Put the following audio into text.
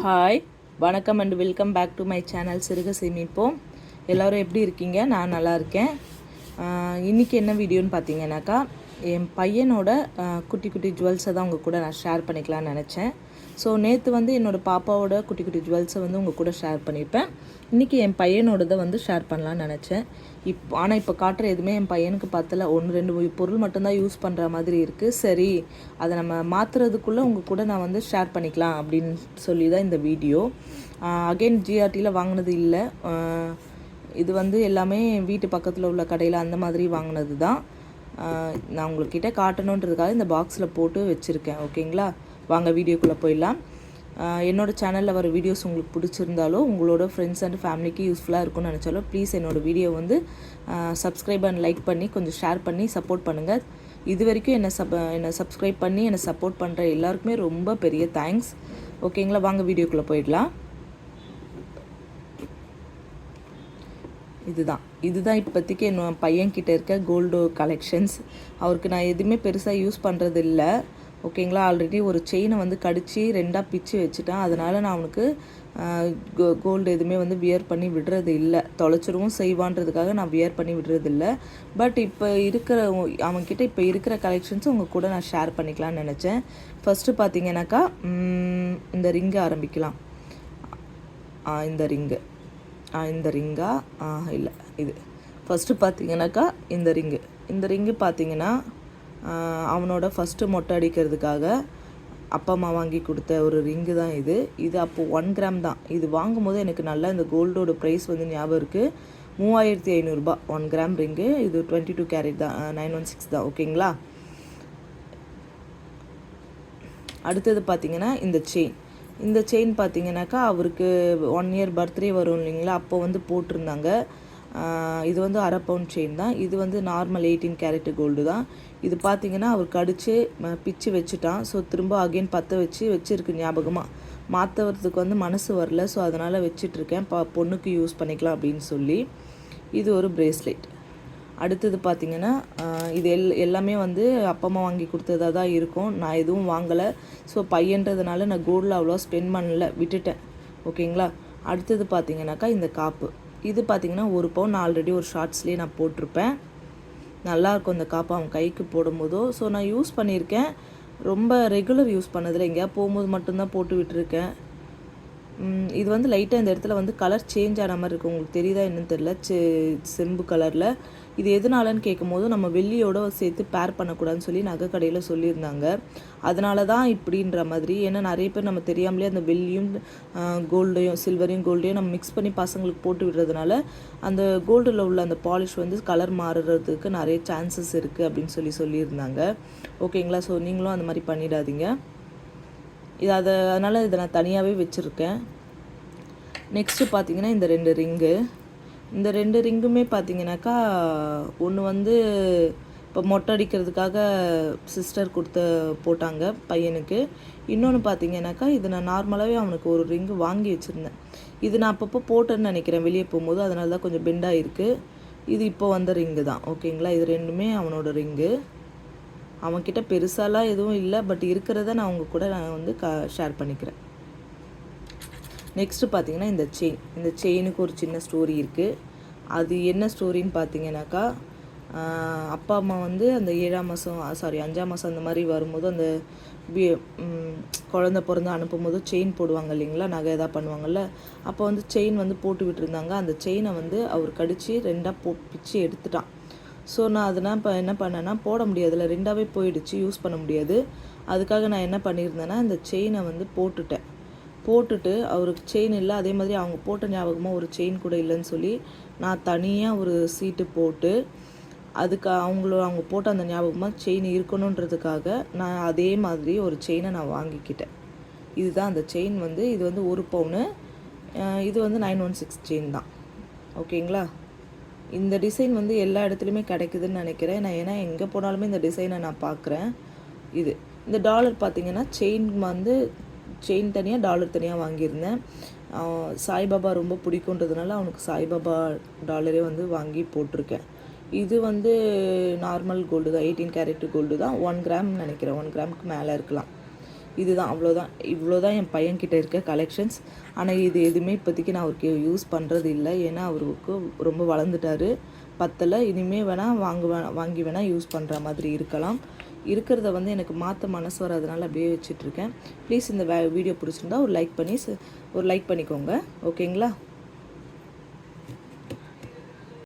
Hi, வணக்கம் and welcome back to my channel சிறுக சேமிப்போம். எல்லோரும் எப்படி இருக்கீங்க? நான் நல்லா இருக்கேன். இன்றைக்கி என்ன வீடியோன்னு பார்த்தீங்கன்னாக்கா, என் பையனோட குட்டி குட்டி ஜுவல்ஸை தான் உங்கள் கூட நான் ஷேர் பண்ணிக்கலான்னு நினச்சேன். ஸோ நேற்று வந்து என்னோடய பாப்பாவோட குட்டி குட்டி ஜுவல்ஸை வந்து உங்கள் கூட ஷேர் பண்ணியிருப்பேன். இன்றைக்கி என் பையனோடதை வந்து ஷேர் பண்ணலான்னு நினச்சேன். ஆனால் இப்போ காட்டுற எதுவுமே என் பையனுக்கு பத்தல. 1-2 பொருள் மட்டும்தான் யூஸ் பண்ணுற மாதிரி இருக்குது. சரி, அதை நம்ம மாற்றுறதுக்குள்ளே உங்கள் கூட நான் வந்து ஷேர் பண்ணிக்கலாம் அப்படின்னு சொல்லி தான் இந்த வீடியோ. அகெயின் ஜிஆர்டியில் வாங்கினது இல்லை. இது வந்து எல்லாமே வீட்டு பக்கத்தில் உள்ள கடையில் அந்த மாதிரி வாங்கினது தான். நான் உங்கள்கிட்ட காட்டணுன்றதுக்காக இந்த பாக்ஸில் போட்டு வச்சுருக்கேன். ஓகேங்களா, வாங்க வீடியோக்குள்ளே போயிடலாம். என்னோடய சேனலில் வர வீடியோஸ் உங்களுக்கு பிடிச்சிருந்தாலோ, உங்களோட ஃப்ரெண்ட்ஸ் அண்ட் ஃபேமிலிக்கு யூஸ்ஃபுல்லாக இருக்கும்னு நினச்சாலோ ப்ளீஸ் என்னோடய வீடியோ வந்து சப்ஸ்கிரைப் அண்ட் லைக் பண்ணி கொஞ்சம் ஷேர் பண்ணி சப்போர்ட் பண்ணுங்கள். இது வரைக்கும் என்னை சப்ஸ்கிரைப் பண்ணி என்னை சப்போர்ட் பண்ணுற எல்லாருக்குமே ரொம்ப பெரிய தேங்க்ஸ். ஓகேங்களா, வாங்க வீடியோக்குள்ளே போயிடலாம். இதுதான் இப்போதைக்கு என் பையன்கிட்ட இருக்க கோல்டு கலெக்ஷன்ஸ். அவருக்கு நான் எதுவுமே பெருசாக யூஸ் பண்ணுறது இல்லை. ஓகேங்களா, ஆல்ரெடி ஒரு செயினை வந்து கடித்து 2ஆக பிச்சு வச்சுட்டேன். அதனால் நான் அவனுக்கு கோல்டு எதுவுமே வந்து வியர் பண்ணி விடுறது இல்லை. தொலைச்சிடவும் செய்வான்றதுக்காக நான் வியர் பண்ணி விடுறது இல்லை. பட் இப்போ இருக்கிற அவன்கிட்ட இப்போ இருக்கிற கலெக்ஷன்ஸும் உங்கள் கூட நான் ஷேர் பண்ணிக்கலான்னு நினச்சேன். ஃபஸ்ட்டு பார்த்தீங்கன்னாக்கா இந்த ரிங்கு ஆரம்பிக்கலாம். இந்த ரிங்கா இல்லை, இது ஃபஸ்ட்டு பார்த்தீங்கன்னாக்கா இந்த ரிங்கு பார்த்தீங்கன்னா அவனோட ஃபஸ்ட்டு மொட்டை அடிக்கிறதுக்காக அப்பா அம்மா வாங்கி கொடுத்த ஒரு ரிங்கு தான் இது அப்போது 1 கிராம் தான். இது வாங்கும்போது எனக்கு நல்லா இந்த கோல்டோட ப்ரைஸ் வந்து ஞாபகம் இருக்குது. 3500 1 கிராம் ரிங்கு. இது 22 கேரட் தான், 916 தான். ஓகேங்களா, அடுத்தது பார்த்திங்கன்னா இந்த செயின் பார்த்திங்கனாக்கா அவருக்கு 1 இயர் பர்த்டே வரும் இல்லைங்களா, அப்போ வந்து போட்டிருந்தாங்க. இது வந்து 1/2 பவுண்ட் செயின் தான். இது வந்து நார்மல் 18 கேரட் கோல்டு தான். இது பார்த்திங்கன்னா அவர் கடிச்சு பிச்சு வச்சுட்டான். ஸோ திரும்ப அகெயின் பற்ற வச்சுருக்கு ஞாபகமாக. மாற்றுறதுக்கு வந்து மனசு வரல. ஸோ அதனால் வச்சிட்ருக்கேன், பொண்ணுக்கு யூஸ் பண்ணிக்கலாம் அப்படின்னு சொல்லி. இது ஒரு பிரேஸ்லெட். அடுத்தது பார்த்திங்கன்னா இது எல்லாமே வந்து அப்பா அம்மா வாங்கி கொடுத்ததாக தான் இருக்கும். நான் எதுவும் வாங்கலை. ஸோ பையன்றதுனால நான் கோல்டில் அவ்வளோ ஸ்பெண்ட் பண்ணல, விட்டுட்டேன். ஓகேங்களா, அடுத்தது பார்த்திங்கனாக்கா இந்த காப்பு. இது பார்த்திங்கன்னா 1 பவுன். ஆல்ரெடி ஒரு ஷார்ட்ஸ்லேயே நான் போட்டிருப்பேன். நல்லாயிருக்கும் இந்த காப்பு அவன் கைக்கு போடும்போதோ. ஸோ நான் யூஸ் பண்ணியிருக்கேன். ரொம்ப ரெகுலர் யூஸ் பண்ணதில்லை, எங்கேயா போகும்போது மட்டும்தான் போட்டு விட்டுருக்கேன். இது வந்து லைட்டாக இந்த இடத்துல வந்து கலர் சேஞ்ச் ஆன மாதிரி இருக்குது. உங்களுக்கு தெரியுதா என்னன்னு தெரியல, செம்பு கலரில். இது எதனாலன்னு கேட்கும்போது நம்ம வெள்ளியோட சேர்த்து பேர் பண்ணக்கூடாதுன்னு சொல்லி நகை கடையில் சொல்லியிருந்தாங்க. அதனால தான் இப்படின்ற மாதிரி. ஏன்னா நிறைய பேர் நம்ம தெரியாமலே அந்த வெள்ளியும் கோல்டையும் சில்வரையும் கோல்டையும் நம்ம மிக்ஸ் பண்ணி பசங்களுக்கு போட்டு விடுறதுனால அந்த கோல்டில் உள்ள அந்த பாலிஷ் வந்து கலர் மாறுறதுக்கு நிறைய சான்சஸ் இருக்குது அப்படின்னு சொல்லியிருந்தாங்க. ஓகேங்களா, ஸோ நீங்களும் அந்த மாதிரி பண்ணிடாதீங்க. அதனால் இதை நான் தனியாகவே வச்சுருக்கேன். நெக்ஸ்ட்டு பார்த்திங்கன்னா இந்த 2 ரிங்குமே பார்த்திங்கனாக்கா, ஒன்று வந்து இப்போ மொட்டை அடிக்கிறதுக்காக சிஸ்டர் போட்டாங்க பையனுக்கு. இன்னொன்று பார்த்திங்கனாக்கா, இது நான் நார்மலாகவே அவனுக்கு ஒரு ரிங்கு வாங்கி வச்சுருந்தேன். இது நான் அப்பப்போ போட்டேன்னு நினைக்கிறேன் வெளியே போகும்போது, அதனால தான் கொஞ்சம் பெண்டாக இருக்குது. இது இப்போ வந்த ரிங்கு தான். ஓகேங்களா, இது 2மே அவனோட ரிங்கு. அவன்கிட்ட பெருசாலாம் எதுவும் இல்லை, பட் இருக்கிறத நான் அவங்க கூட நான் வந்து ஷேர் பண்ணிக்கிறேன். நெக்ஸ்ட்டு பார்த்தீங்கன்னா இந்த செயினுக்கு ஒரு சின்ன ஸ்டோரி இருக்குது. அது என்ன ஸ்டோரின்னு பார்த்தீங்கன்னாக்கா, அப்பா அம்மா வந்து அந்த 5ஆம் மாதம் அந்த மாதிரி வரும்போது அந்த குழந்த பிறந்து அனுப்பும்போது செயின் போடுவாங்க இல்லைங்களா, நகை எதாவது பண்ணுவாங்கள்ல, அப்போ வந்து செயின் வந்து போட்டு விட்டுருந்தாங்க. அந்த செயினை வந்து அவர் கடித்து 2ஆக பிச்சு எடுத்துட்டான். ஸோ நான் அதனால் இப்போ என்ன பண்ணேன்னா, போட முடியாதுல்ல, 2ஆகவே போயிடுச்சு, யூஸ் பண்ண முடியாது. அதுக்காக நான் என்ன பண்ணியிருந்தேன்னா, இந்த செயினை வந்து போட்டுட்டு அவருக்கு செயின் இல்லை, அதே மாதிரி அவங்க போட்ட ஞாபகமாக ஒரு செயின் கூட இல்லைன்னு சொல்லி நான் தனியாக ஒரு சீட்டு போட்டு அதுக்கு அவங்க போட்ட அந்த ஞாபகமாக செயின் இருக்கணுன்றதுக்காக நான் அதே மாதிரி ஒரு செயினை நான் வாங்கிக்கிட்டேன். இதுதான் அந்த செயின் வந்து. இது வந்து 1 பவுனு. இது வந்து 916 செயின் தான். ஓகேங்களா, இந்த டிசைன் வந்து எல்லா இடத்துலையுமே கிடைக்குதுன்னு நினைக்கிறேன். நான் ஏன்னா எங்கே போனாலுமே இந்த டிசைனை நான் பார்க்குறேன். இந்த டாலர் பார்த்திங்கன்னா செயின் தனியாக டாலர் தனியாக வாங்கியிருந்தேன். சாய்பாபா ரொம்ப பிடிக்குன்றதுனால அவனுக்கு சாய்பாபா டாலரே வந்து வாங்கி போட்டிருக்கேன். இது வந்து நார்மல் கோல்டு தான், 18 கேரட் கோல்டு தான். 1 கிராம் நினைக்கிறேன், 1 கிராமுக்கு மேலே இருக்கலாம். இதுதான் அவ்வளோதான். இவ்வளோ தான் என் பையன்கிட்ட இருக்க கலெக்ஷன்ஸ். ஆனால் இது எதுவுமே இப்போதைக்கு நான் அவருக்கு யூஸ் பண்ணுறது இல்லை. ஏன்னா அவருக்கு ரொம்ப வளர்ந்துட்டார், பத்தலை. இனிமேல் வேணால் வாங்கி வேணால் யூஸ் பண்ணுற மாதிரி இருக்கலாம். இருக்கிறத வந்து எனக்கு மாற்ற மனசு வராதனால அப்படியே வச்சிட்ருக்கேன். ப்ளீஸ் இந்த வீடியோ பிடிச்சிருந்தா ஒரு லைக் பண்ணிக்கோங்க. ஓகேங்களா?